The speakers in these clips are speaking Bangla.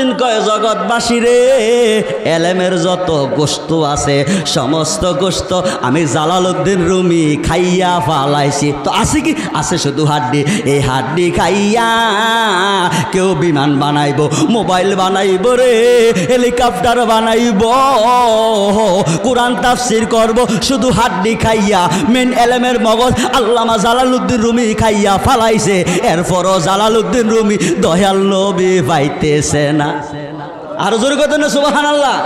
জালালউদ্দিন কয় জগৎবাসী রে, এলেমের যত গোশত আছে সমস্ত গোশত আমি জালালউদ্দিন রুমি খাইয়া ফালাইছি। তো আছে কি? আছে শুধু হাড্ডি। এই হাড্ডি খাইয়া কেউ বিমান বানাইব, মোবাইল বানাইব রে, হেলিকপ্টার বানাইব, কোরআন তাফসির করব, শুধু হাড্ডি খাইয়া মেন এলেমের মগজ আল্লামা জালালউদ্দিন রুমি খাইয়া ফালাইছে। এরপরও জালালউদ্দিন রুমি দয়াল নবী পাইতেছে না। আর জোরে কথা না সুবহানাল্লাহ।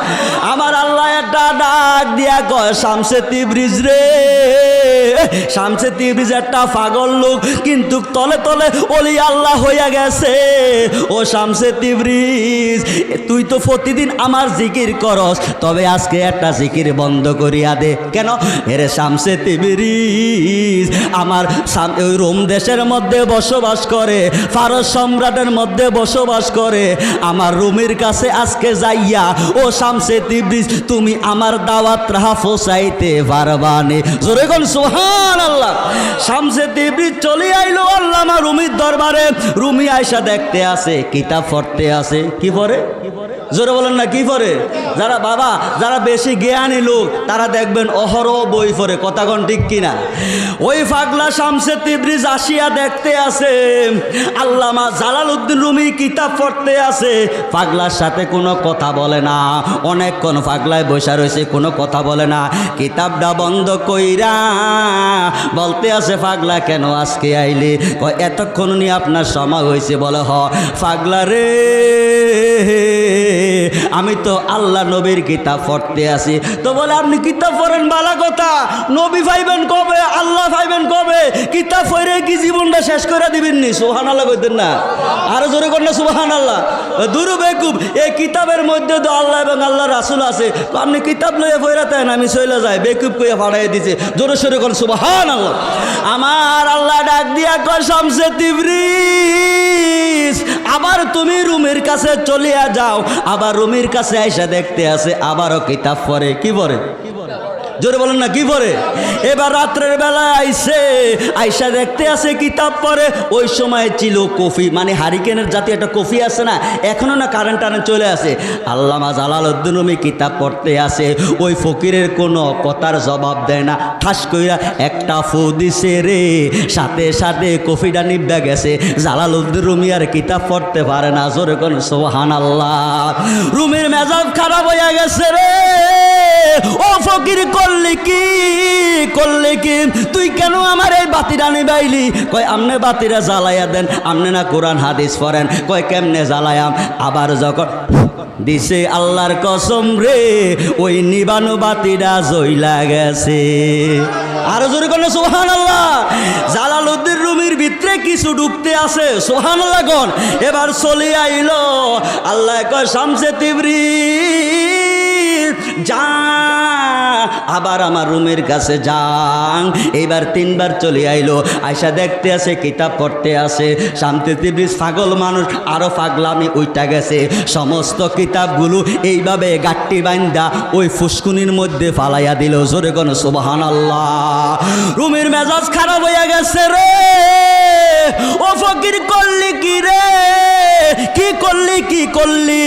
আমার আল্লাহ একটা ডাক দিয়া কয়, শামসে তিবরিজ রে, শামসে তিবরিজ একটা পাগল লোক, কিন্তু তলে তলে ওলি আল্লাহ হইয়া গেছে। ও শামসে তিবরিজ, তুই তো প্রতিদিন আমার জিকির করস, তবে আজকে একটা জিকির বন্ধ করিয়া দে। কেন? এরে শামসে তিবরিজ আমার ওই রোম দেশের মধ্যে বসবাস করে, ফারস সম্রাটের মধ্যে বসবাস করে। আমার রুমির কাছে আজকে যাইয়া ও শামসে তিবরিজ তুমি আমার দাওয়াত রাহা পৌঁছাইতে পারবানি। জোরে কোন সুবহানাল্লাহ। শামসে তিবরিজ চলে আইলো আল্লামা রুমির দরবারে। রুমি আয়সা দেখতে আছে, কিতাব পড়তে আছে। কি পড়ে? জোরে বলেন না, কি পড়ে? যারা বাবা, যারা বেশি জ্ঞানী লোক তারা দেখবেন অহরহ বই পড়ে। কথা কোন ঠিক কিনা? ওই পাগলা শামসে তিবরিজ আসিয়া দেখতে আছে আল্লামা জালালউদ্দিন রুমি কিতাব পড়তে আছে। পাগলার সাথে কোনো কথা বলে না, অনেকক্ষণ পাগলায় বসা রয়েছে, কোনো কথা বলে না। কিতাবটা বন্ধ কইরা বলতে আছে, পাগলা কেন আজকে আইলি? এতক্ষণ নিয়ে আপনার সময় হয়েছে। বলে হ। পাগলা রে, আমি তো আল্লাহ নবীর কিতাব পড়তে আছি। তো বলে আপনি কিতাব পড়েন ভালো কথা, নবী পাইবেন কবে, আল্লাহ পাইবেন কবে? কিতাব পড়ে কি জীবনটা শেষ করে দিবেন নি? সুবহানাল্লাহ কইতেন না? আরো জোরে করেন না সুবহানাল্লাহ। দুরু বেকুব, এই কিতাবের মধ্যে তো আল্লাহ এবং আল্লাহ রাসূল আছে, তো আপনি কিতাব লইয়া পড়াতেন আমি চলে যাই, বেকুব কইয়া ফাড়াই দিছে। জোরে সোরে করেন সুবহানাল্লাহ। আমার আল্লাহ ডাক দিয়া কয়, শামসে তিবরিজ আবার তুমি রুমের কাছে চলিয়া যাও। আবার রুমির কাছে আইসা দেখতে আছে আবারও কিতাব পড়ে। কি পড়ে? জোরে বলেন না, কি পড়ে? এবার রাত্রের বেলা আইসে, আইসা দেখতে আছে কিতাব পড়ে। ওই সময় ছিল কফি, মানে হারিকেনের জাতীয় একটা কফি আছে না, এখনো না কারেন্ট টারেন্ট চলে আসে। আল্লামা জালালউদ্দিন রুমি কিতাব পড়তে আসে। ওই ফকিরের কোনো কথার জবাব দেয় না, ঠাস কইরা একটা ফু দিছে রে, সাথে সাথে কফিটা নিভা গেছে। জালালউদ্দিন রুমি আর কিতাব পড়তে পারে না। জোরে কোন সুবহানাল্লাহ। রুমির মেজাজ খারাপ হইয়া গেছে রে। ও ফকির, করলি কি, করলি কি? তুই কেন আমার এই বাতিটা নিবাইলি? কয় আমনে বাতিটা জ্বালাইয়া দেন, আমনে না কোরআন হাদিস পড়েন। কয় কেমনে জ্বালায়াম? আবার যখন দিছে আল্লাহর কসম রে, ওই নিবানো বাতিটা জ্বলা গেছে। আরো জোরে কোন সুবহানাল্লাহ। জালালউদ্দিন রুমির ভিতরে কিছু ঢুকতে আছে। সুবহানাল্লাহ কোন। এবার চলে আইলো। আল্লাহ কয়, শামসে তিবরিজ যা, আবার আমার রুমের কাছে যান। এইবার 3 বার চলে আইলো। আয়সা দেখতে আছে কিতাব পড়তে আছে। শামসে তিবরিজ পাগল মানুষ, আরো পাগলামি উইটা গেছে। সমস্ত কিতাবগুলো এইভাবে গাট্টি বাইন্দা ওই ফুসকুনির মধ্যে ফালাইয়া দিল। জোরে কোন সুবহানাল্লাহ। রুমির মেজাজ খারাপ হইয়া গেছে রে। ও ফকির, করলি কি রে? কি করলি, কি করলি?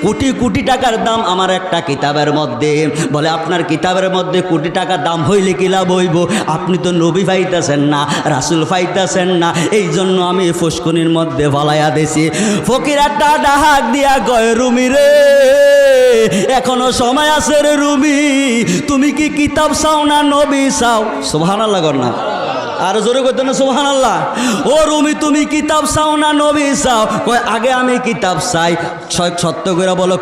কোটি কোটি টাকার দাম আমার একটা কিতাবের মধ্যে। বলে আপনার কিতাবের মধ্যে কোটি টাকা দাম হইলে কি লাভ হইব? আপনি তো নবী পাইতেছেন না, রাসূল পাইতেছেন না, এই জন্য আমি ফুসকুনির মধ্যে ফালাইয়া দিছি। ফকির একটা ডাক দিয়া কয়, রুমি রে, এখনো সময় আছে রে রুমি, তুমি কি কিতাব চাও না নবী চাও? সুবহানাল্লাহ কর না, আর জোরে কইতে না সুবহানাল্লাহ। ও রুমি, তুমি কিতাব চাও না নবী চাও? কয় আগে আমি কিতাব চাই। সত্য করে বলো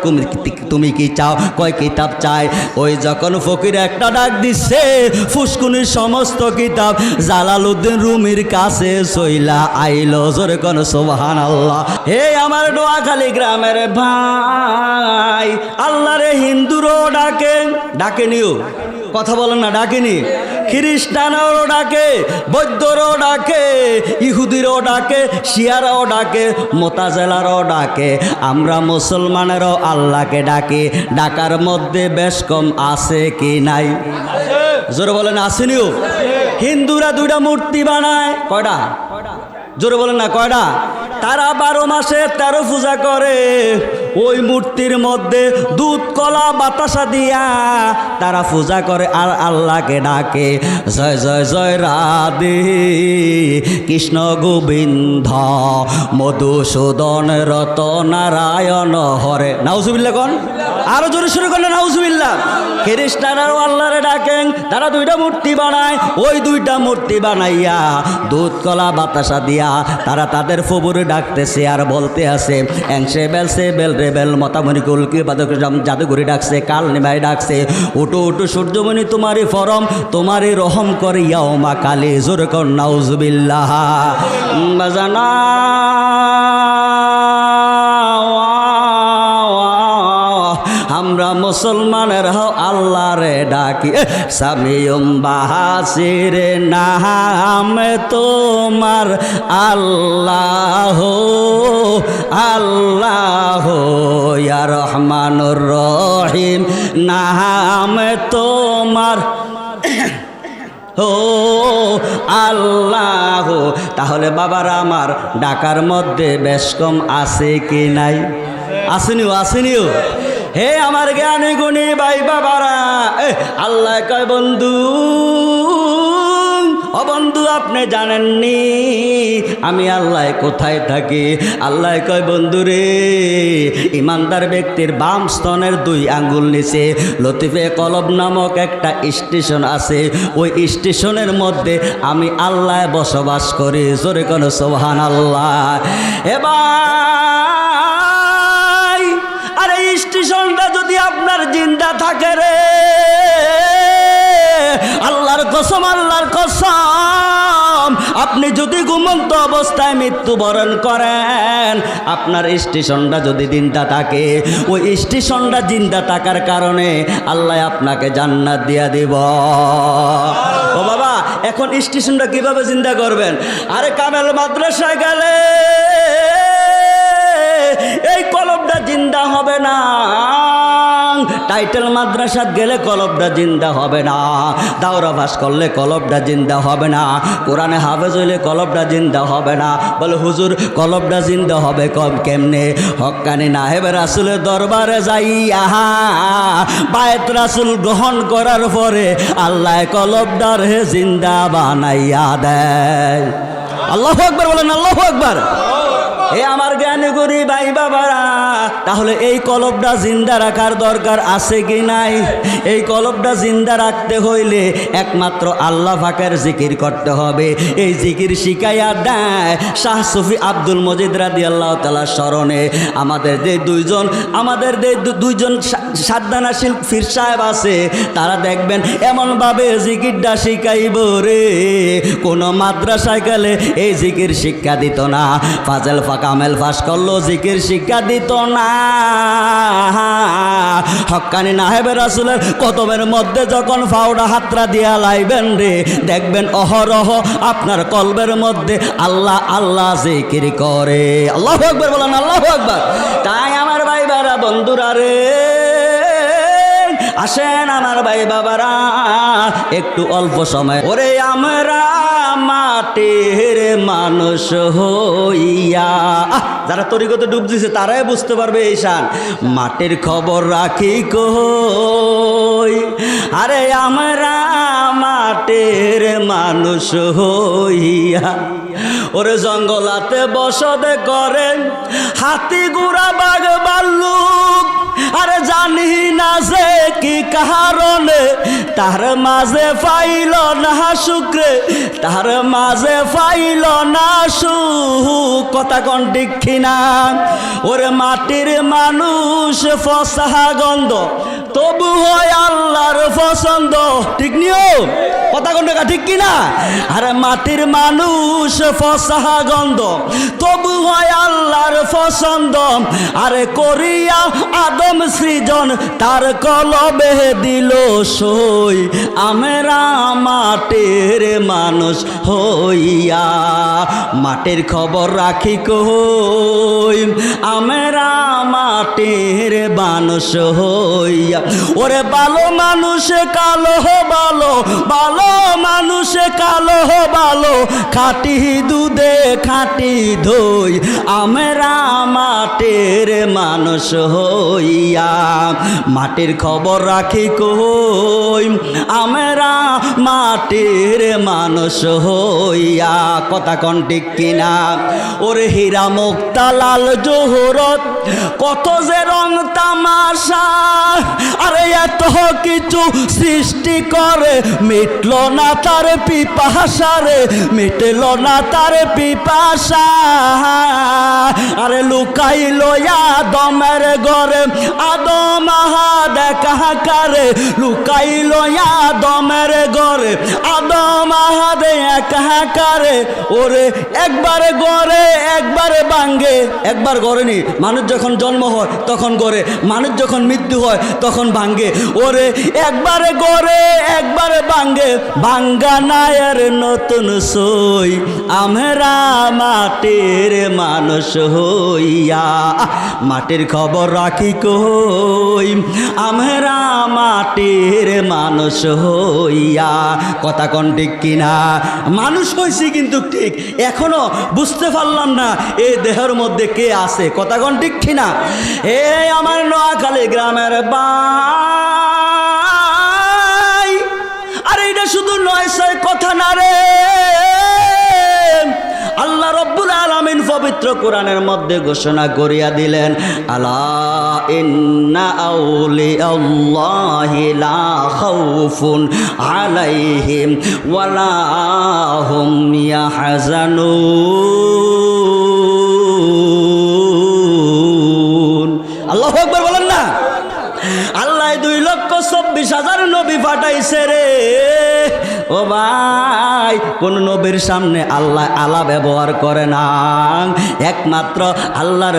তুমি কি চাও? কয় কিতাব চাই। ওই যখন ফকির একটা ডাক দিচ্ছে, ফুসকুনির সমস্ত কিতাব জালালউদ্দিন রুমির কাছে চইলা আইলো। জোরে কোন সুবহানাল্লাহ। হে আমার নোয়াখালী গ্রামের ভাই, আল্লাহরে হিন্দুরও ডাকে, ডাকেনিও, কথা বলেন না, ডাকেনি। খ্রিস্টানও ডাকে, বৌদ্ধরও ডাকে, ইহুদিরও ডাকে, শিয়ারাও ডাকে, মোতাজেলারও ডাকে। আমরা মুসলমানেরও আল্লাহকে ডাকি। ডাকার মধ্যে বেশ কম আছে কি নাই? জোরে বলেন আসেনিও। হিন্দুরা 2টা মূর্তি বানায়, কয়টা? জোরে বলেন না, কয়টা? তারা 12 মাসে 13 পূজা করে। ওই মূর্তির মধ্যে দুধ কলা বাতাসা দিয়া তারা পূজা করে আর আল্লাহকে ডাকে, জয় জয় জয় রাধে কৃষ্ণ গোবিন্দ মধুসূদন রত নারায়ণ হরে। নাউজুবিল্লাহ কোন, আরো জোরে শুরু করলে নাউজুবিল্লাহ। খ্রিস্টানরাও আল্লাহরে ডাকেন, তারা 2টা মূর্তি বানায়। ওই 2টা মূর্তি বানাইয়া দুধ কলা বাতাসা দিয়া তারা তাদের প্রভুরে ডাকতেছে আর বলতে আছে, এংসে বেলসে বেল রে বেল মতামণি কুলকি বাদক জাদুঘরি ডাকছে, কাল নিমাই ডাকছে, উঠো উঠো সূর্যমণি তোমারই ফরম, তোমারই রহম করিয়াও মা কালী। জোরে কর নাউজুবিল্লাহ। বাজানা আমরা মুসলমানেরাও আল্লাহরে ডাকি, সামিয়ুম বাহাসির নাম তোমার আল্লাহ আল্লাহ, ইয়া রহমানুর রহিম নাম তোমার ও আল্লাহ। তাহলে বাবারা আমার ডাকার মধ্যে বেশ কম আছে কি নাই? আসেনিও আসেনিও। হে আমার জ্ঞানী গুণী ভাই বাবারা, আল্লাহ কয় বন্ধু, ও বন্ধু আপনি জানেননি আমি আল্লাহ কোথায় থাকি? আল্লাহ কয় বন্ধু রে, ইমানদার ব্যক্তির বাম স্তনের 2 আঙ্গুল নিচে লতিফে কলব নামক একটা স্টেশন আছে। ওই স্টেশনের মধ্যে আমি আল্লাহ বসবাস করি। জোরে কোন সুবহানাল্লাহ। এবার আর এই স্টেশনটা যদি আপনার জিন্দা থাকে রে, আল্লাহর কসম আল্লাহর কসম, আপনি যদি ঘুমন্ত অবস্থায় মৃত্যুবরণ করেন, আপনার স্টেশনটা যদি জিন্দা থাকে, ওই স্টেশনটা জিন্দা থাকার কারণে আল্লাহ আপনাকে জান্নাত দিয়া দিব। ও বাবা, এখন স্টেশনটা কিভাবে জিন্দা করবেন? আরে কামেল মাদ্রাসায় গেলে এই কলবটা জিন্দা হবে না, টাইটেল মাদ্রাসাত গেলে কলবটা জিন্দা হবে না, দাওরা পাস করলে কলবটা জিন্দা হবে না, কোরআনে হাফেজ হইলে কলবটা জিন্দা হবে না। বলে হুজুর কলবটা জিন্দা হবে কেমনে? হক্কানি নাহেবে রাসূলের দরবারে যাইয়া বায়াত রাসূল গ্রহণ করার পরে আল্লাহ কলবটার জিন্দা বানাইয়া দেয়। আল্লাহু আকবার বলেন, আল্লাহু আকবার। এ আমার জ্ঞানী গুণী ভাই বাবারা, তাহলে এই কলবটা জিন্দা রাখার দরকার আছে কি নাই? এই কলবটা জিন্দা রাখতে হইলে একমাত্র আল্লাহ পাকের জিকির করতে হবে। এই জিকির শিখাইয়া দেয় শাহ সুফি আব্দুল মজিদ রাদিয়াল্লাহু তাআলা স্মরণে আমাদের যে দুইজন সাধনাশীল পীর সাহেব আছে, তারা দেখবেন এমনভাবে জিকিরটা শিখাইব রে, কোনো মাদ্রাসায় গেলে এই জিকির শিক্ষা দিত না, ফাজেল কামেল ফাঁস করলো জিকির শিক্ষা দিত না। হক্কানি নাহেবে রাসূলের কদমের মধ্যে যখন ফাউডা হাতরা দিয়া লাইবেন রে, দেখবেন অহরহ আপনার কলবের মধ্যে আল্লাহ আল্লাহ জিকির করে। আল্লাহু আকবার বলেন, আল্লাহু আকবার। তাই আমার ভাই বাবা বন্ধুরা রে, আসেন আমার ভাই বাবারা, একটু অল্প সময় ওরে আমরা মাটির মানুষ হইয়া, যারা তরিকতে ডুব দিছে তারাই বুঝতে পারবে এই শান। মাটির খবর রাখি কই, আরে আমরা মাটির মানুষ হইয়া, ওরে জঙ্গলাতে বসতে করেন হাতি গুড়া বাঘ ভাল্লুক, আরে জানি না যে কি কারণে তার মাঝে পাইল না শুক্রে, তার মাঝে পাইল না সুখ। কথা কোন ঠিক কিনা? ওরে মাটির মানুষ ফসা গন্ধ, তবু হয় আল্লাহর পছন্দ। ঠিক নিয়ম? কথা কোন ঠিক কিনা? আরে মাটির মানুষ ফসা গন্ধ, তবু হয় আল্লাহর পছন্দ। আরে করিয়া আদম সৃজন তার কলবে দিল সই, আমরা মাটির মানুষ হইয়া মাটির খবর রাখি কই, আমরা মাটির মাটির মানুষ হইয়া। ওরে ভালো মানুষে কালো ভালো, ভালো মানুষে কালো ভালো, খাঁটি দুধে খাঁটি দই, আমরা মাটির মানুষ হইয়া মাটির খবর রাখি কই, আমরা মাটির মানুষ হইয়া। কথা কোন ঠিক কিনা? ওরে হীরা মুক্তা লাল জোহরত কত যে রং তামাশা, আরে এত কিছু সৃষ্টি করে মিটল না তার পিপাসা রে, মিটল না তার পিপাসা। আরে লুকাইল আদমের ঘরে আদম আহা দেখা কারে, লুকাইল আদমের ঘরে আদম আহা দেখা কারে। ওরে একবার গড়ে একবার ভাঙ্গে, একবার গড়েনি, মানুষ যখন জন্ম হয় তখন গড়ে, মানুষ যখন মৃত্যু হয় তখন ভাঙ্গে। ওরে একবার গড়ে একবার ভাঙ্গে, ভাঙ্গা নায়ের নতুন সই, আমরা মাটির মানুষ হইয়া মাটির খবর রাখি কই, আমরা মাটির মানুষ হইয়া। কথা কোন ঠিক কিনা? মানুষ হইছি কিন্তু ঠিক এখনো বুঝতে পারলাম না এই দেহের মধ্যে কে আছে। কথা কোন ঠিক কিনা? এ আমার নোয়াখালী গ্রামের ভাই, আরে এটা শুধু নয় ছয় কথা না রে, আল্লাহ রব্বুল আলামিন পবিত্র কোরআনের মধ্যে ঘোষণা করিয়া দিলেন, আলা ইন্না আউলিয়াল্লাহি লা খাউফুন আলাইহিম ওয়ালা হুম ইয়াহজানুন। আল্লাহু আকবার বলেন না। আল্লাহ 2,24,000 নবী পাঠাইছে রে। ও ভাই, কোন নবীর সামনে আল্লাহ আলা ব্যবহার করে না, একমাত্র আল্লাহর।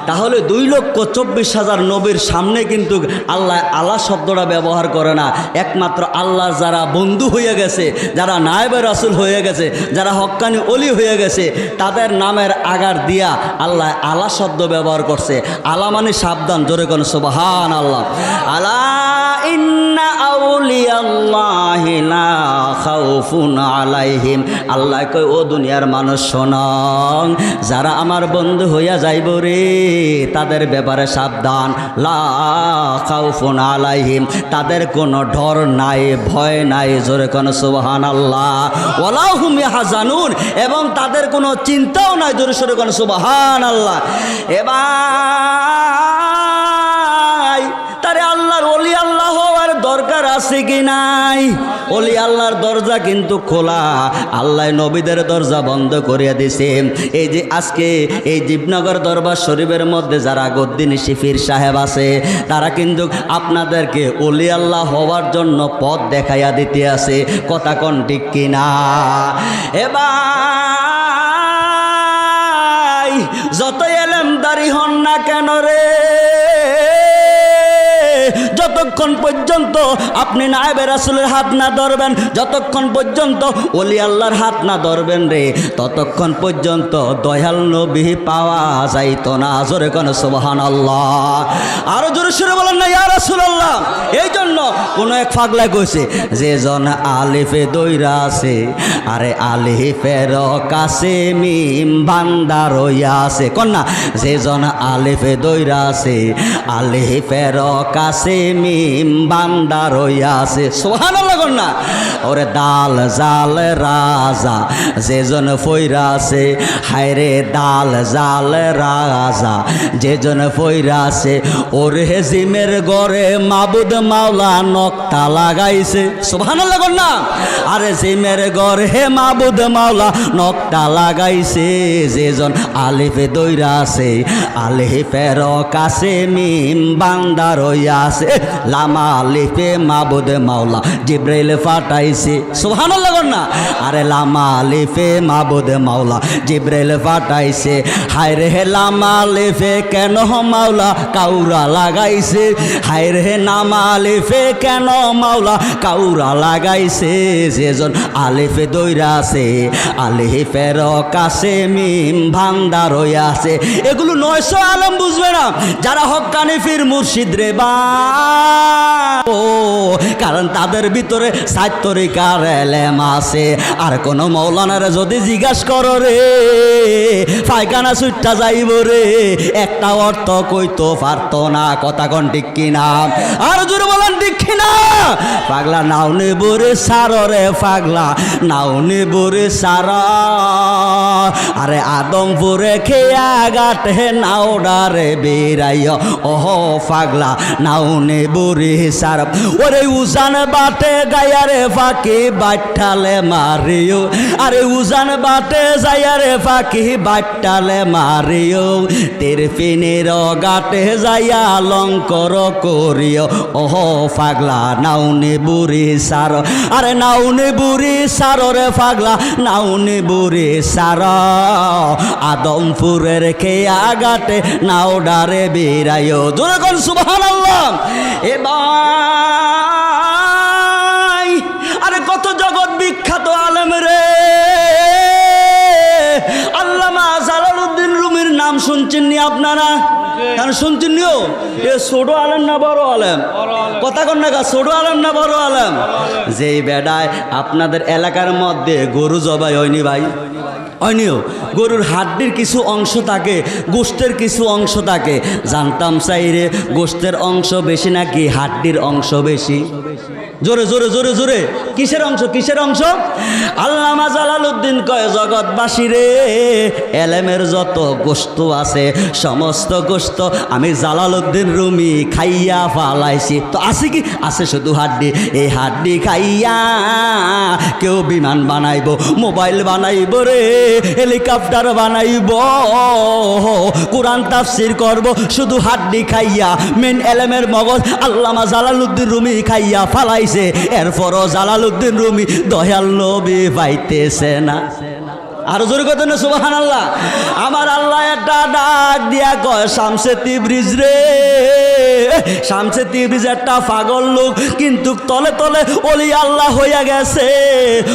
তাহলে 2,24,000 নবীর সামনে কিন্তু আল্লাহ আলা শব্দটা ব্যবহার করে না। একমাত্র আল্লাহর যারা বন্ধু হয়ে গেছে, যারা নায়েবে রাসূল হয়ে গেছে, যারা হক্কানি অলি হয়ে গেছে, তাদের নামের আগার দিয়া আল্লাহ আলা শব্দ ব্যবহার করছে। আলা মানে সাবধান, জোরে কোন সুবহান আল্লাহ। আলা ইন্না আউলিয়াল্লাহি লা খাউফুন আলাইহিম। আল্লাহ কয়, ও দুনিয়ার মানুষ শোনং, যারা আমার বন্ধু হইয়া যাইব রে তাদের ব্যাপারে সাবধান। লা খাউফুন আলাইহিম, তাদের কোনো ডর নাই, ভয় নাই, জোরে কোন সুবহানাল্লাহ। ওয়ালা হুম ইয়াহজানুন, এবং তাদের কোনো চিন্তাও নাই, জোরে সোরে কোন সুবহানাল্লাহ। এবার তারে আল্লাহর ওলি আল্লাহ হওয়ার দরকার আছে কি নাই? ওলি আল্লাহর দরজা কিন্তু খোলা, আল্লাহ নবীদের দরজা বন্ধ করিয়া দিছে। এই যে আজকে এই জীবনগর দরবার শরীফের মধ্যে যারা গদ্দিনী শিফির সাহেব আছে, তারা কিন্তু আপনাদেরকে ওলি আল্লাহ হওয়ার জন্য পথ দেখাইয়া দিতে আছে। কথা কোন ঠিক কিনা? এবার যত এলেমদারি হন না কেন রে, যতক্ষণ পর্যন্ত আপনি নায়েবে রাসূলের হাত না ধরবেন, যতক্ষণ পর্যন্ত ওলি আল্লাহর হাত না ধরবেন রে, ততক্ষণ পর্যন্ত দয়াল নবী পাওয়া যাইতো না। জোরে কোন সুবহানাল্লাহ। আরো জোরে সুরে বলেন না ইয়া রাসূলুল্লাহ। এই জন্য কোন এক পাগলা কইছে, যে জন আলিফে দইরা আছে, আরে আলিফের কাছে মিম বান্দা রইয়া আছে। কোন না, যে জন আলিফে দইরা আছে, আলিফের কাছে মিম বান্দা রইয়া আছে। সুবহানাল্লাহ কোন না। ওরে দাল জাল রাজা যেজন ফইরা আছে, হায়রে দাল জাল রাজা যেজন ফইরা আছে, ওরে জিমের ঘরে মাবুদ মাওলা নকতা লাগাইছে। সুবহানাল্লাহ কোন না। আরে জিমের ঘরে মাবুদ মাওলা নকতা লাগাইছে, যেজন আলিফে দইরা আছে, আলিফের কাছে মিম বান্দা রইয়া দইরা আছে লামা লিফে মাবুদ মাওলা জিব্রাইল ফাটাইছে সুবহানাল্লাহ না আরে লামা লিফে মাবুদ মাওলা জিব্রাইল ফাটাইছে হায় রে লামা লিফে কেন মাওলা কাউরা লাগাইছে হায় রে নামা লিফে কেন মাওলা কাউরা লাগাইছে যেজন আলিফে দইরা আছে আলিফের কাছে মিম ভান্ডার হইয়া আছে এগুলো 900 আলম বুঝবে না যারা হক্কানি পীর মুর্শিদ রে বা ও কারণ তাদের ভিতরে 7 তরিকার এলেম আছে আর কোন মৌলানার যদি জিজ্ঞাসা করো রে পায়খানা ছুট্টা যাইব রে একটা অর্থ কইতো পারতো না কথা কোন ঠিক কিনা আর জোরে বলেন ঠিক কিনা পাগলা নাও নেব রে সারো রে পাগলা নাও নেব রে সারা আরে আদমপুরে খেয়া গাটে নাও ডারে বেরাইয় ওহ পাগলা নাও নেব রে সারা ওরে উজান বাটে গায়া রে ফাঁকি বাটালে মারিও আরে উজান বাটে যাইয়া রে ফাঁকি বাটালে মারিও তের ফিনের গাটে যাইয়া লঙ্কর করিও ওহ পাগলা নাও নেব রে সার আরে নাও নেব রে সার রে পাগলা নাও নেব রে সার আদমপুরের খেয়া গাটে নাও ডারে বেরাইও জোরে কোন সুবহানাল্লাহ এবার আরে কত জগৎ বিখ্যাত আলেম রে আল্লামা জালালউদ্দিন রুমির নাম শুনছেন নি আপনারা শুনছেন নিও এ ছোট আলেম না বড় আলেম কথা কন না ছোট আলেম না বড় আলেম যেই বেড়ায় আপনাদের এলাকার মধ্যে গরু জবাই হয়নি ভাই হয়নিও গরুর হাড্ডির কিছু অংশ থাকে গোশতের কিছু অংশ থাকে জানতাম চাইরে গোশতের অংশ বেশি নাকি হাড্ডির অংশ বেশি জোরে জোরে জোরে জোরে কিসের অংশ কিসের অংশ আল্লামা জালালউদ্দিন কয় জগৎবাসী রে এলেমের যত গোশত আছে সমস্ত গোশত আমি জালালউদ্দিন রুমি খাইয়া ফালাইছি তো আছে কি আছে শুধু হাড্ডি এই হাড্ডি খাইয়া কেউ বিমান বানাইব মোবাইল বানাইব রে হেলিকপ্টার বানাইব কোরআন তাফসীর করব শুধু হাড্ডি খাইয়া মেন এলেমের মগজ আল্লামা জালালউদ্দিন রুমি খাইয়া ফালাই এরপরও জালালউদ্দিন রুমি দয়াল নবী পাইতেছে না আর জোরে কথা না সুবহানাল্লাহ আমার আল্লাহ একটা ডাক দিয়া কয় শামসে তিবরিজ রে শামসে তিবরিজ একটা পাগল লোক কিন্তু তলে তলে ওলি আল্লাহ হইয়া গেছে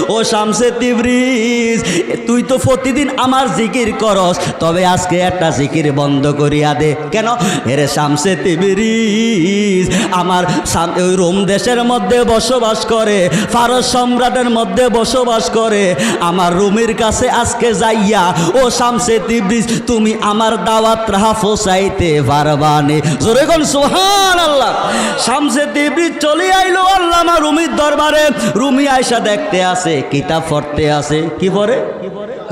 ও শামসে তিবরিজ তুই তো প্রতিদিন আমার জিকির করস তবে আজকে একটা জিকির বন্ধ করিয়া দে কেন এরে শামসে তিবরিজ আমার ওই রোম দেশের মধ্যে বসবাস করে ফারস সম্রাটের মধ্যে বসবাস করে আমার রুমির কাছে আজকে যাইয়া ও শামসে তিবরিজ তুমি আমার দাওয়াত রাহা পৌঁছাইতে পারবানি জোরে কোন সুবহানাল্লাহ শামসে তিবরিজ চলে আইলো আল্লামা রুমির দরবারে রুমি আয়সা দেখতে আছে কিতাব পড়তে আছে কি পড়ে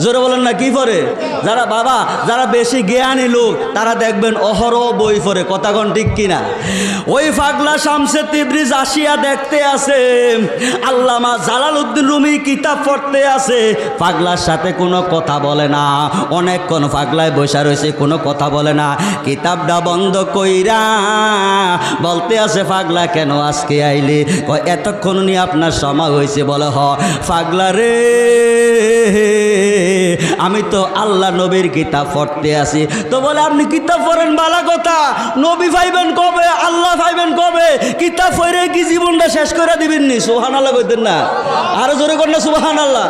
জোরে বলেন না কি পড়ে যারা বাবা যারা বেশি জ্ঞানী লোক তারা দেখবেন অহরহ বই পড়ে কথা কোন ঠিক কিনা ওই পাগলা শামসে তিবরিজ আসিয়া দেখতে আছে আল্লামা জালালউদ্দিন রুমি কিতাব পড়তে আছে পাগলার সাথে কোনো কথা বলে না অনেকক্ষণ পাগলায় বসে রয়েছে কোনো কথা বলে না কিতাবটা বন্ধ কইরা বলতে আছে পাগলা কেন আজকে আইলি এতক্ষণ নিয়ে আপনার সময় হয়েছে বলে হ পাগলা রে আমি তো আল্লাহ নবীর কিতাব পড়তে আসি তো বলে আপনি কিতাব পড়েন ভালো কথা নবী পাইবেন কবে আল্লাহ পাইবেন কবে কিতাব পড়ে কি জীবনটা শেষ করে দিবেন নি সুবহানাল্লাহ কইতেন না আরো জোরে করেন না সুবহানাল্লাহ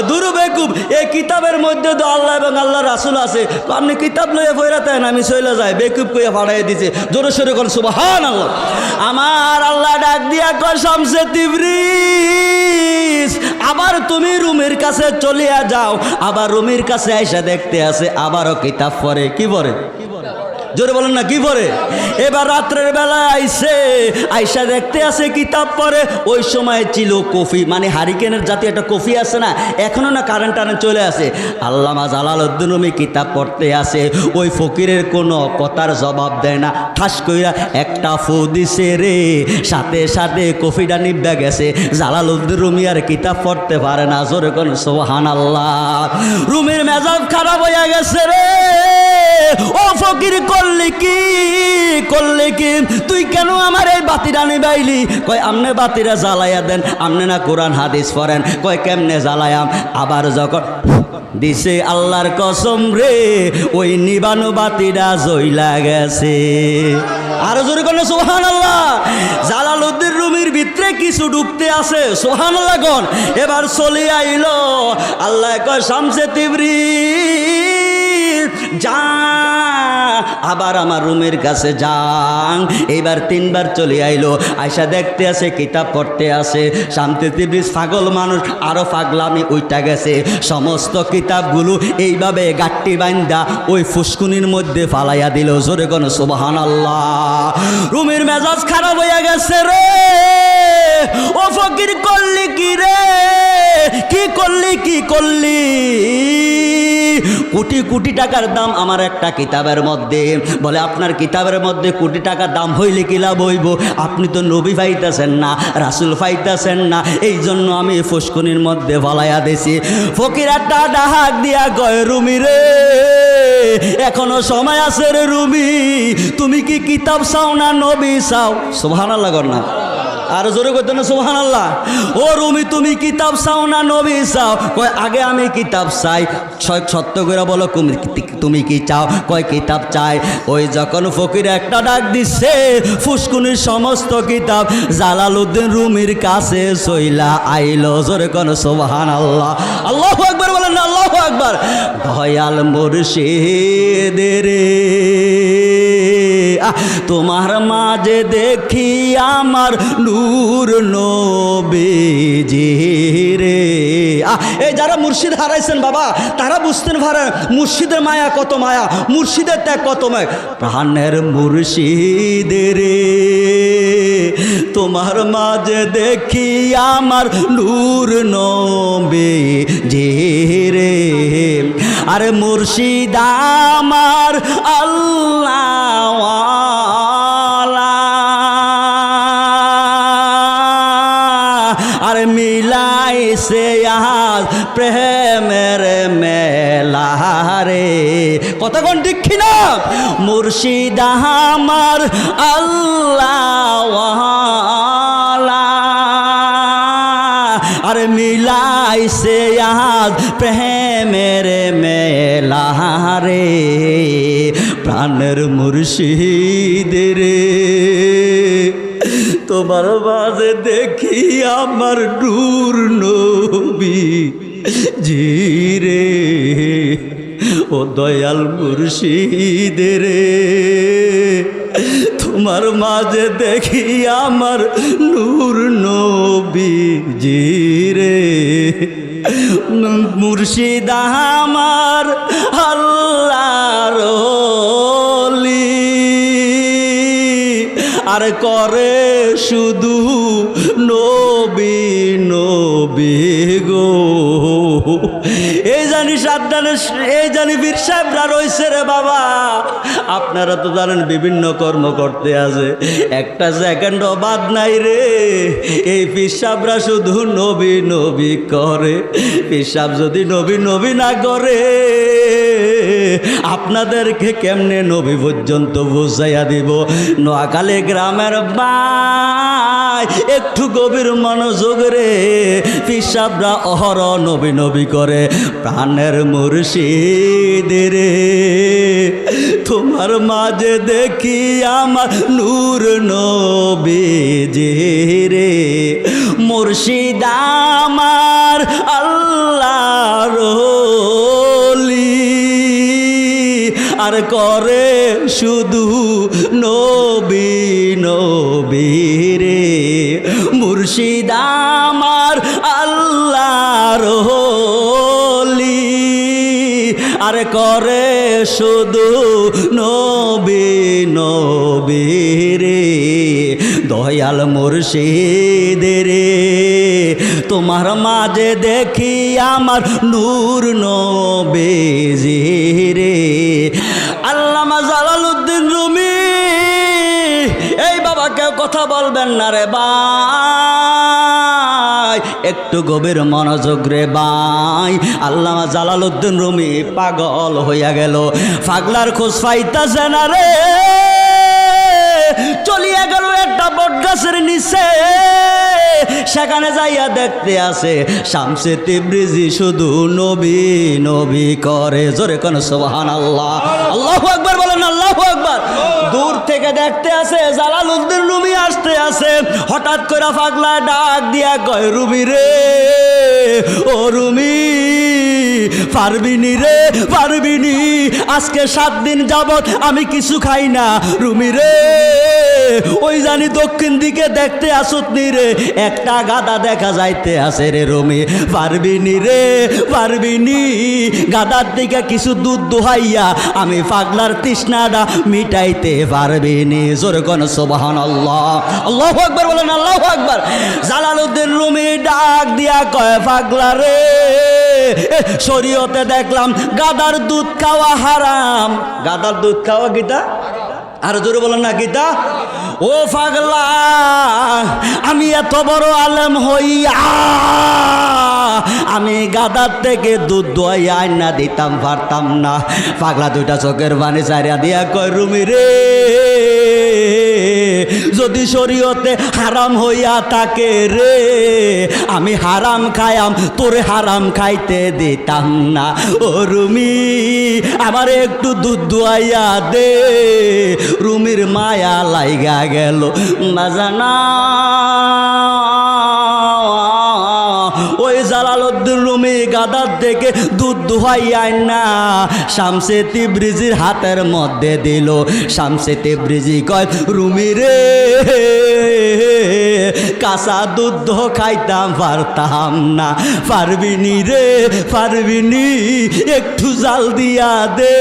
দুরু বেকুব এই কিতাবের মধ্যে তো আল্লাহ এবং আল্লাহ রাসূল আছে তো আপনি কিতাব লইয়া পড়াতেন আমি চলে যাই বেকুব কইয়া ফাড়াই দিছে জোরে সোরে কোন সুবহানাল্লাহ আমার আল্লাহ ডাক দিয়া কয় শামসে তিবরিজ আবার তুমি রুমের কাছে চলিয়া যাও আবার রুমের কাছে আইসা দেখতে আছে আবারও কিতাব পড়ে কি পড়ে জোরে বলেন না কি পড়ে এবার রাত্রের বেলা আইসে আইসা দেখতে আছে কিতাব পড়ে ওই সময় ছিল কফি মানে হারিকেনের জাতীয় একটা কফি আছে না এখনো না কারেন্ট টারেন্ট চলে আসে আল্লামা জালালউদ্দিন রুমি কিতাব পড়তে আসে ওই ফকিরের কোনো কথার জবাব দেয় না ঠাস কইরা একটা ফু দিছে রে সাথে সাথে কফিটা নিভা গেছে জালালউদ্দিন রুমি আর কিতাব পড়তে পারে না জোরে কোন সুবহানাল্লাহ রুমির মেজাজ খারাপ হইয়া গেছে রে ও ফকির করলি কি করলে কি? তুই কেন আমার এই বাতিটা নিবাইলি? কয় আমনে বাতিরা জ্বালাইয়া দেন, আমনে না কোরআন হাদিস পড়েন। কয় কেমনে জ্বালায়াম? আবার যখন দিছে আল্লাহর কসম রে, ওই নিবানো বাতিটা জ্বইলা গেছে। আরো জোরে কোন সুবহানাল্লাহ। জালালউদ্দিন রুমির ভিতরে কিছু ডুবতে আছে, সুবহানাল্লাহ কোন। এবার চলে আইলো, আল্লাহ কয় শামসে তিবরিজ যা, আবার আমার রুমের কাছে যান। এইবার 3 বার চলে আইলো, আয়সা দেখতে আছে কিতাব পড়তে আছে। শামসে তিবরিজ পাগল মানুষ, আরো পাগলামি উইটা গেছে। সমস্ত কিতাবগুলো এইভাবে গাট্টি বান্ধা ওই ফুসকুনির মধ্যে ফালাইয়া দিল। জোরে কোন সুবহানাল্লাহ। রুমের মেজাজ খারাপ হইয়া গেছে রে। ও ফকির করলি কি রে? কি করলি, কি করলি? কোটি কোটি টাকার দাম আমার একটা কিতাবের মধ্যে। বলে আপনার কিতাবের মধ্যে কোটি টাকা দাম হইলে কি লাভ হইব? আপনি তো নবী পাইতেছেন না, রাসূল পাইতেছেন না, এই জন্য আমি ফুসকুনির মধ্যে ফালাইয়া দিছি। ফকির একটা ডাক দিয়া কয়, রুমি রে এখনো সময় আছে রে রুমি, তুমি কি কিতাব চাও না নবী চাও? সুবহানাল্লাহ কর না, আর জোরে কইতে না সুবহানাল্লাহ। ও রুমি তুমি কিতাব চাও না নবী চাও? কয় আগে আমি কিতাব চাই। সত্য করে বলো তুমি কি চাও? কয় কিতাব চাই। ওই যখন ফকির একটা ডাক দিচ্ছে, ফুসকুনির সমস্ত কিতাব জালালউদ্দিন রুমির কাছে চইলা আইলো। জোরে কোন সুবহানাল্লাহ। আল্লাহু আকবার বলেন না, আল্লাহু আকবার। দয়াল মুর্শিদ রে তোমার মাঝে দেখি আমার নূর নবীজি রে। এই যারা মুর্শিদ হারাইছেন বাবা, তারা বুঝতেন পারেন মুর্শিদের মায়া কত মায়া, মুর্শিদের ত্যাগ কত মায়া। প্রাণের মুর্শিদ রে তোমার মাঝে দেখি আমার নূর নবীজি রে। আরে মুর্শিদ আমার আল্লাহ, আর মিলাইছে আজ প্রেমের মেলা রে। কতক্ষণ ঠিক না? মুর্শিদ আমার আল্লাহ, আর মিলাইছে আজ প্রেমের মেলা রে। প্রাণের মুর্শিদ রে তোমার মাঝে দেখি আমার নূর নবীজি রে। ও দয়াল মুর্শিদ রে তোমার মাঝে দেখি আমার নূর নবীজি রে। মুর্শিদ আমার আল্লাহর ওলি, আর করে শুধু নবী নবী গো। এই জানি সাবধানে, এই জানি বীর সাহেবরা রয়েছে রে বাবা। আপনারা তো জানেন বিভিন্ন কর্ম করতে আছে, একটা সেকেন্ডও বাদ নাই রে। এই পীর সাহেবরা শুধু নবী নবী করে। পীর সাহেব যদি নবী নবী না করে, আপনাদেরকে কেমনে নবী পর্যন্ত বুঝাইয়া দিব? নোয়াখালী গ্রামের ভাই একটু গভীর মনোযোগ রে। পীর সাহেবরা অহরহ নবী নবী করে। প্রাণের মুর্শিদ রে তোমার মাঝে দেখি আমার নূর নবীজি রে। মুর্শিদ আমার আল্লাহর ওলি, আর করে শুধু নবী নবী রে। মুর্শিদ আমার আল্লাহর ওলি, আর করে শুধু নবী নবী রে। দয়াল মুর্শিদ রে তোমার মাঝে দেখি আমার নূর নবীজি রে। আল্লামা জালালউদ্দিন রুমি, এই বাবা কেউ কথা বলবেন না রে ভাই, একটু গভীর মনোযোগ রে ভাই। আল্লামা জালালউদ্দিন রুমি পাগল হইয়া গেল, পাগলার খোঁজ পাইতাছে না রে। চলিয়া গেল একটা বটগাছের নিচে, সেখানে যাইয়া দেখতে আছে শামসে তিবরিজি শুধু নবী নবী করে। জোরে কোন সুবহানাল্লাহ, আল্লাহু আকবার বলেন, আল্লাহু আকবার। দূর থেকে দেখতে আছে জালালউদ্দিন রুমি আসতে আছে। হঠাৎ করে পাগলা ডাক দিয়া কয়, রুমি রে, ও রুমি, পারবিনি রে, পারবিনি, আজকে 7 দিন যাবত আমি কিছু খাই না। রুমি রে, ওই জানি দক্ষিণ দিকে দেখতে আসুতনি রে, একটা গাদা দেখা যাইতে আছে রে রুমি, পারবিনি রে, পারবিনি, গাদার দিকে কিছু দুধ দোহাইয়া আমি পাগলার তৃষ্ণাটা মিটাইতে পারবিনি। জোরে কোন সুবহানাল্লাহ, আল্লাহু আকবার বলেন, আল্লাহু আকবার। জালালউদ্দিন রুমি ডাক দিয়া কয়, পাগলা রে, শরীয়তে দেখলাম গাদার দুধ খাওয়া হারাম। গাদার দুধ খাওয়া গীতা, আর জোরে বলেন না গীতা। ও পাগলা, আমি এত বড় আলেম হইয়া আমি গাদার থেকে দুধ দোয়াইয়া আইনা দিতাম পারতাম না। পাগলা দুইটা চোখের পানি চারিয়া দিয়া কয়, রুমি রে, যদি শরীয়তে হারাম হইয়া থাকে রে, আমি হারাম খায়াম, তোরে হারাম খাইতে দিতাম না। ও রুমি, আমার একটু দুধ দোয়াইয়া দে। রুমির মায়া লাইগা গেল বাজানা। ওই জালালউদ্দিন রুমি গাদার থেকে দুধ দোহাইয়া না শামসে তিবরিজির হাতের মধ্যে দিল। শামসে তিবরিজি কয়, রুমি রে, কাঁচা দুধ খাইতাম পারতাম না। পারবিনি রে, পারবিনি, একটু জাল দিয়া দে।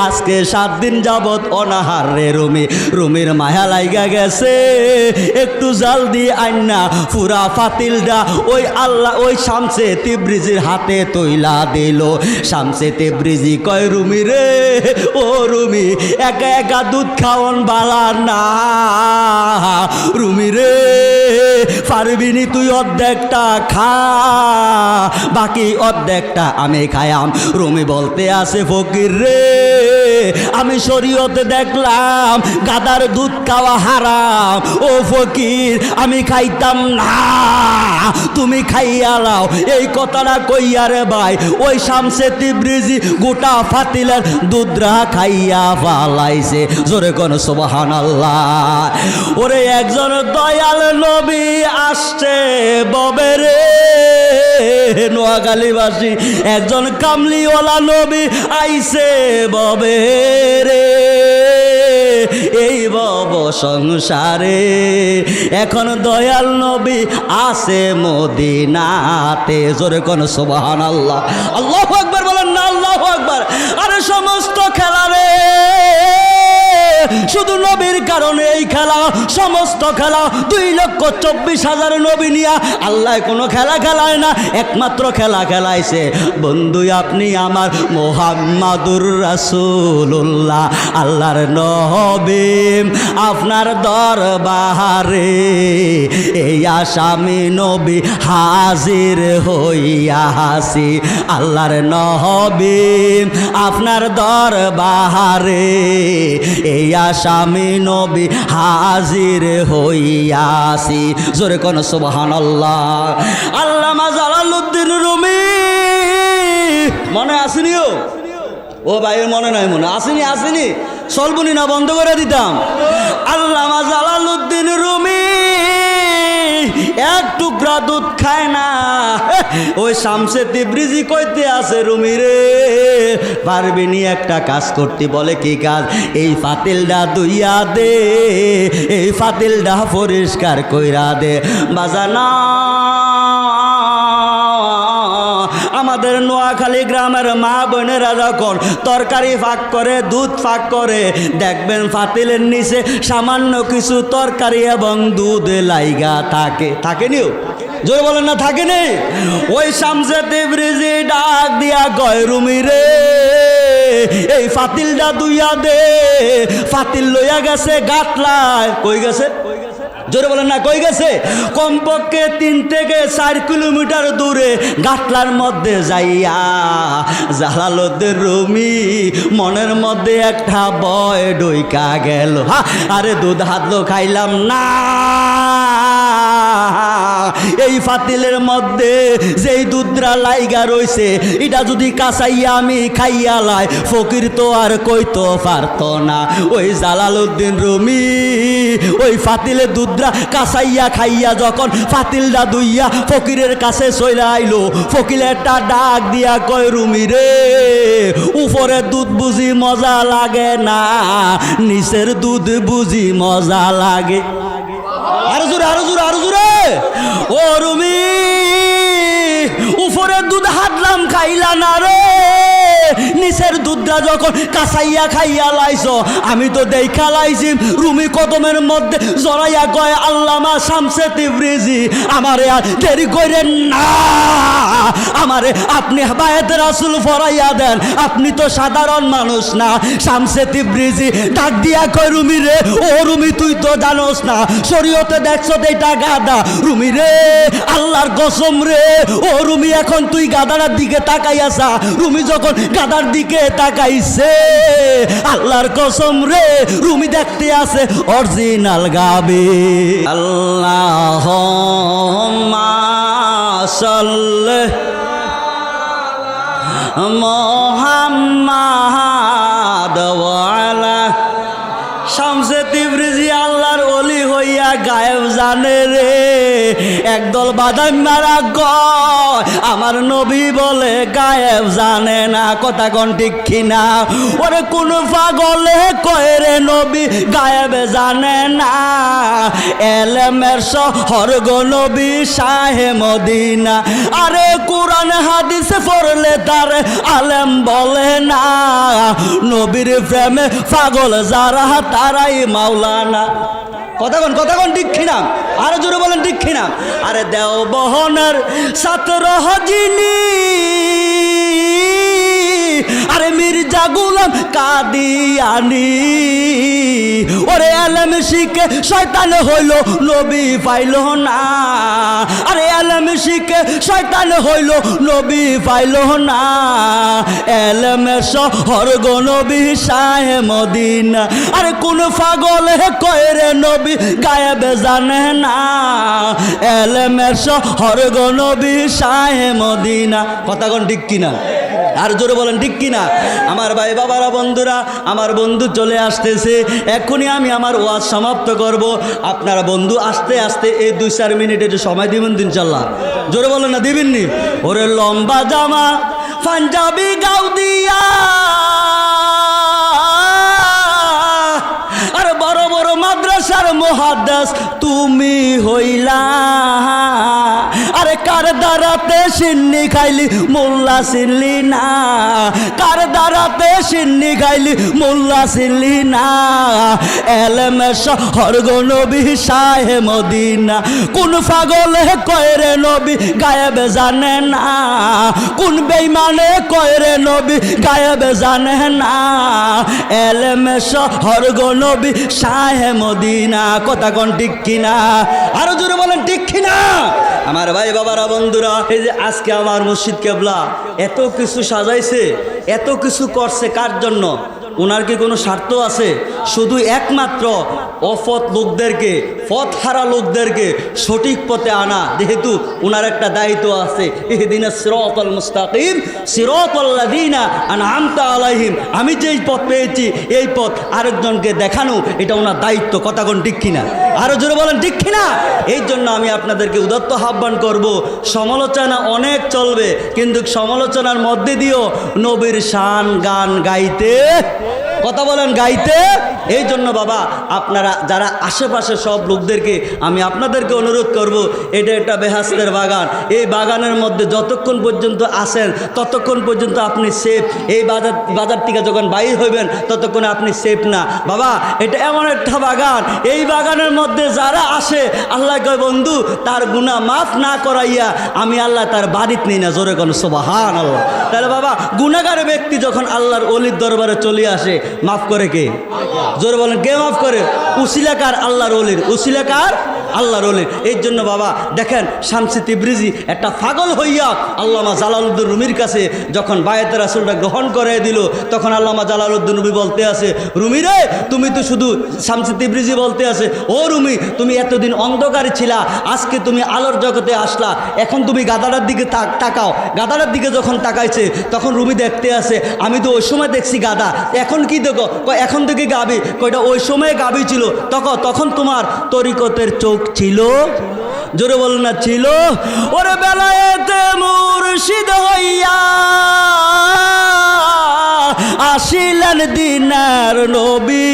আজকে 7 দিন যাবত অনাহার রে রুমি, রুমির মায়া লাইগা গেছে, একটু জাল দিয়ে আইনা পুরা ফাতিলটা ওই আল্লাহ ওই শামসে তিবরিজির হাতে তৈলা দিল। শামসে তিবরিজি কয়, রুমি রে, ও রুমি, একা একা দুধ খাওয়ান বালা না। রুমি রে, পারবিনি, তুই অর্ধেকটা খা, বাকি অর্ধেকটা আমি খায়াম। রুমি বলতে আছে, ফকির রে, আমি শরীয়তে দেখলাম গাদার দুধ খাওয়া হারাম। ও ফকির, আমি খাইতাম না, তুমি খাইয়া লাও। এই কথাটা কইয়া রে ভাই, ওই শামসে তিবরিজি গোটা ফাতিলের দুধরা খাইয়া ফালাইছে। জোরে কোন সুবহানাল্লাহ। ওরে একজন দয়াল নবী আসছে ববে রে, নোয়াখালীবাসী একজন কামলিওয়ালা নবী আইছে ববে রে। এই বব সংসারে এখন দয়াল নবী আছে মদিনাতে। জোরে কোন সুবহানাল্লাহ, আল্লাহু আকবার বলেন না, আল্লাহু আকবার। আরে সমস্ত খেলা রে শুধু নবীর কারণে এই খেলা, সমস্ত খেলা 2,24,000 নবী নিয়া আল্লাহ কোনো খেলা খেলায় না, একমাত্র খেলা খেলাইছে বন্ধু আপনি আমার মুহাম্মাদুর রাসূলুল্লাহ, আল্লাহর নবী আপনার দরবারে এই আসামি নবী হাজির হইয়াছি। আল্লাহর নবী আপনার দরবারে এই আসামি নবী হাজির হইয়াছি। জোরে কোন সুবহানাল্লাহ। আল্লামা জালালউদ্দিন রুমি মনে আসেনিও? ও ভাই মনে নাই, মনে আসেনি? আসেনি, চলবুনি না বন্ধ করে দিতাম। আল্লামা জালালউদ্দিন রুমি এক টুকরা দুধ খায় না। ওই শামসে তিবরিজি কইতে আছে, রুমি রে, পারবিনি একটা কাজ করতে? বলে কি কাজ? এই ফাতিলটা ধুইয়া দে, এই ফাতিলটা পরিষ্কার কইরা দে। বাজানা আমাদের নোয়াখালী গ্রামের মা বোনেরা যখন তরকারি ফাঁক করে, দুধ ফাঁক করে, দেখবেন ফাতিলের নিচে সামান্য কিছু তরকারি এবং দুধ লাইগা থাকে। থাকেনিও? জোরে বলেন না, থাকেনি? ওই শামসে তিবরিজি ডাক দিয়া কয়, রুমি রে, এই ফাতিলটা দুইয়া দে। ফাতিল লইয়া গেছে গাটলায়। কই গেছে? জোরে বলেন না, কই গেছে? কমপক্ষে 3 থেকে 4 কিলোমিটার দূরে গাটলার মধ্যে যাইয়া জালালউদ্দিন রুমি মনের মধ্যে একটা ভয় ঢুইকা গেল। আরে দুধ হাতলো খাইলাম না, এই ফাতিলের মধ্যে যেই দুধরা লাইগা রইছে এটা যদি কাঁচাইয়া আমি খাইয়া লাই, ফকির তো আর কইতো পারতো না। ওই জালালউদ্দিন রুমি ওই ফাতিলের দুধরা কাঁচাইয়া খাইয়া যখন ফাতিলটা দুইয়া ফকিরের কাছে চলে আইলো, ফকির একটা ডাক দিয়া কয়, রুমি রে, উপরের দুধ বুঝি মজা লাগে না, নিচের দুধ বুঝি মজা লাগে। আরো জোরে, আরো জোরে, আরো জোরে। ও রুমি, উপরের দুধ হাতলাম খাইলা না রে, নিচের দুধটা যখন কাঁচাইয়া খাইয়া লাইছো আমি তো দেখা লাইছি। রুমি কদমের মধ্যে জড়াইয়া কয়, আল্লামা শামসে তিবরিজি, আমারে আর দেরি করেন না, আমারে আপনি বায়াতে রাসূল ফরাইয়া দেন, আপনি তো সাধারণ মানুষ না। শামসে তিবরিজি ডাক দিয়া কয়, রুমি রে, ও রুমি, তুই তো জানোস না শরীয়তে দেখছো এটা গাদা। রুমি রে, আল্লাহর কসম রে, ও রুমি, এখন তুই গাদার দিকে তাকাইয়াছা। রুমি যখন গাদার দিকে তাকাইছে, আল্লাহর কসম রে, রুমি দেখতে আছে অরিজিনাল গাবে। আল্লাহুম্মা সাল্লি মুহাম্মাদ ওয়া আলা। শামসে তিবরিজি আল্লাহর ওলি হইয়া গায়েব জানে রে। একদল বাদাম মারা গয়, আমার নবী বলে গায়েব জানে না। কথা কোন ঠিক কিনা? ওরে কোন পাগলে কয় রে নবী গায়েব জানে না। এলেমের শহর গো নবী শাহে মদিনা। আরে কোরআন হাদিসে পড়লে তার আলেম বলে না। নবীর প্রেমে পাগল যারা তারাই মাওলানা। কথা কোন ঠিক কিনা? আরো জোরে বলেন ঠিক কিনা? আরে দেওবহনের ছাত্র যিনি, আরে মির্জা গোলাম কাদিয়ানি, ওরে আলেম শিখে শয়তান হইল নবী পাইল না। আরে আলেম শিখে শয়তান হইল নবী পাইল না। এলেমের শহর গো নবী শাহে মদিনা। আরে কোন পাগল কয় রে নবী গায়েব জানে না। এলেমের শহর গো নবী শাহে মদিনা। কথা কোন ঠিক কিনা? আর জোরে বলেন ঠিক কিনা? আমার ভাই বাবারা, বন্ধুরা, আমার বন্ধু চলে আসতেছে, এখনই আমি আমার ওয়াজ সমাপ্ত করব। আপনারা বন্ধু আস্তে আস্তে এই 2-4 মিনিট একটু সময় দিবেন ইনশাল্লাহ। জোরে বলেন না, দিবেননি? ওরে লম্বা জামা পাঞ্জাবি গাও দিয়া, আর বড় বড় মাদ্রাসার মুহাদ্দিস তুমি হইলা। আরে কার দ্বারাতে সিন্নি খাইলি মোল্লা চিনলি না। কার দ্বারাতে সিন্নি খাইলি মোল্লা চিনলি না। এলেমের শহর গো নবী শাহে মদিনা। কোন পাগলে কয় রে নবী গায়েব জানে না। কোন বেঈমানে কয় রে নবী গায়েব জানে না। এলেমের শহর গো নবী শাহে মদিনা। কথা কোন ঠিক কিনা? আরো জোরে বলেন ঠিক কিনা? আমার ভাই বাবারা, বন্ধুরা, এই যে আজকে আমার মসজিদ কেবলা এত কিছু সাজাইছে, এত কিছু করছে, কার জন্য? ওনার কি কোনো স্বার্থ আছে? শুধু একমাত্র অপথ লোকদেরকে, পথ হারা লোকদেরকে সঠিক পথে আনা। যেহেতু ওনার একটা দায়িত্ব আছে, ইহদিনাস সিরাতাল মুস্তাকিম সিরাতাল্লাযীনা আনআমতা আলাইহিম। আমি যেই পথ পেয়েছি এই পথ আরেকজনকে দেখানো, এটা ওনার দায়িত্ব। কথা কোন ঠিক কিনা? আরো জোরে বলেন ঠিক কিনা? এই জন্য আমি আপনাদেরকে উদাত্ত আহ্বান করব, সমালোচনা অনেক চলবে, কিন্তু সমালোচনার মধ্যে দিয়েও নবীর শান গান গাইতে। কথা বলেন, গাইতে। এই জন্য বাবা, আপনারা যারা আশেপাশে সব লোকদেরকে আমি আপনাদেরকে অনুরোধ করব, এটা একটা বেহেশতের বাগান। এই বাগানের মধ্যে যতক্ষণ পর্যন্ত আসেন ততক্ষণ পর্যন্ত আপনি সেফ। এই বাজার থেকে যখন বাইর হইবেন ততক্ষণে আপনি সেফ না বাবা। এটা এমন একটা বাগান, এই বাগানের মধ্যে যারা আসে আল্লাহ কয়, বন্ধু তার গুনাহ মাফ না করাইয়া আমি আল্লাহ তার বাড়িতে নেই না। জোরে কোন সুবহানাল্লাহ। তাহলে বাবা, গুনাহগার ব্যক্তি যখন আল্লাহর ওলির দরবারে চলে আসে, মাফ করে কে? জোরে বলেন, কে মাফ করে? উসিলাকার আল্লাহর ওলির। উসিলাকার আল্লাহর ওলি। এই জন্য বাবা দেখেন শামসি তিবরিজি একটা পাগল হইয়া আল্লামা জালালউদ্দিন রুমির কাছে যখন বায়াতে রাসূলটা গ্রহণ করে দিল, তখন আল্লামা জালালউদ্দিন রুমি বলতে আছে, রুমি রে তুমি তো শুধু শামসি তিবরিজি বলতে আছে, ও রুমি তুমি এতদিন অন্ধকারে ছিলা, আজকে তুমি আলোর জগতে আসলা, এখন তুমি গাদাটার দিকে তাকাও। গাদাটার দিকে যখন তাকাইছে তখন রুমি দেখতে আছে, আমি তো ওই সময় দেখছি গাদা, এখন কি দেখো? এখন থেকে গাবি। কয়টা ওই সময় গাবি ছিল, তখন তোমার তরিকতের চোখ ছিল, জোরে বল না ছিল। ওরে বেলায়েতে মুর্শিদ হইয়া আসিলেন দিনার নবী,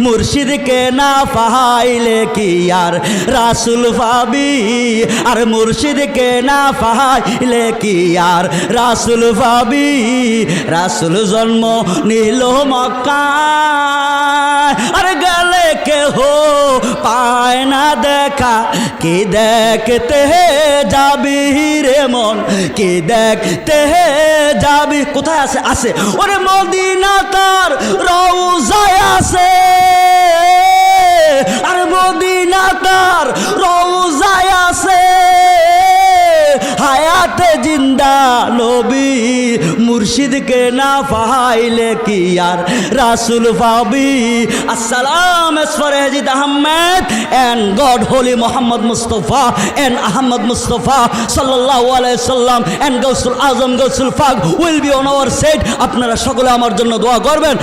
মুর্শিদকে না পাইলে কি আর রাসূল পাবি, আর মুর্শিদকে না পাইলে কি আর রাসূল পাবি। রাসূল জন্ম নিল মক্কায়, আর গেলে কেহ পায় না দেখা, কি দেখতে যাবি রে মন, কি দেখতে যাবি? কোথায় আছে? আছে ওরে মদিনা তার রওজায় আছে, আর মদিনা তার রওজায় আছে, হায়াতে জিন্দা নবী, মুর্শিদকে না পাইলে কি আর রাসূল পাবি। আসসালাম as for Hazrat Ahmed and God Holy Muhammad Mustafa and Ahmad Mustafa sallallahu alaihi wasallam and Gausul Azam Gausul Faq will be on our side. আপনারা সকলে আমার জন্য দোয়া করবেন।